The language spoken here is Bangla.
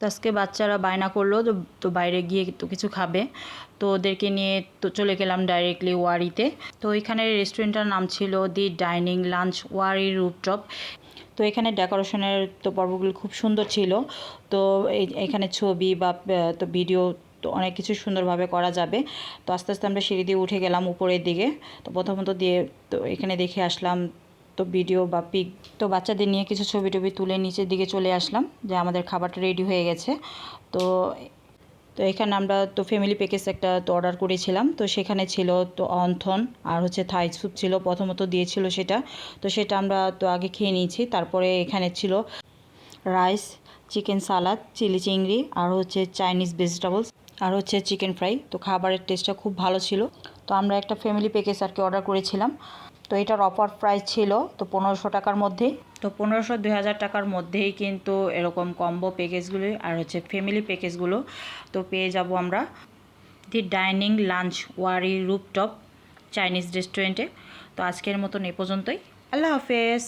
তো আজকে বাচ্চারা বায়না করলো তো বাইরে গিয়ে তো কিছু খাবে, তো ওদেরকে নিয়ে তো চলে গেলাম ডাইরেক্টলি ওয়ারিতে। তো এখানে রেস্টুরেন্টটার নাম ছিল দি ডাইনিং লাঞ্চ ওয়ারি রুফটপ। তো এখানে ডেকোরেশনের তো পর্বগুলো খুব সুন্দর ছিল। তো এখানে ছবি বা তো ভিডিও তো অনেক কিছু সুন্দরভাবে করা যাবে। তো আস্তে আস্তে আমরা সিঁড়ি দিয়ে উঠে গেলাম উপরের দিকে। তো প্রথমত দিয়ে তো এখানে দেখে আসলাম তো ভিডিও বা পিক, তো বাচ্চাদের নিয়ে কিছু ছবি টবি তুলে নিচের দিকে চলে আসলাম যে আমাদের খাবারটা রেডি হয়ে গেছে। তো তো এখানে আমরা তো ফ্যামিলি প্যাকেজ একটা তো অর্ডার করেছিলাম। তো সেখানে ছিল তো অন্থন আর হচ্ছে থাই স্যুপ ছিল, প্রথমত দিয়েছিল সেটা। তো সেটা আমরা তো আগে খেয়ে নিয়েছি। তারপরে এখানে ছিল রাইস, চিকেন সালাদ, চিলি চিংড়ি আর হচ্ছে চাইনিজ ভেজিটেবলস আর হচ্ছে চিকেন ফ্রাই। তো খাবারের টেস্টটা খুব ভালো ছিল। তো আমরা একটা ফ্যামিলি প্যাকেজ আর কি অর্ডার করেছিলাম। তো এটার অফার প্রাইস ছিল তো 1500 টাকার মধ্যেই। তো 1500 2000 টাকার মধ্যেই কিন্তু এরকম কম্বো প্যাকেজগুলো আর হচ্ছে ফ্যামিলি প্যাকেজগুলো তো পেয়ে যাব আমরা দি ডাইনিং লাঞ্চ ওয়ারি রুফটপ চাইনিজ রেস্টুরেন্টে। তো আজকের মতন এ পর্যন্তই। আল্লাহ হাফেজ।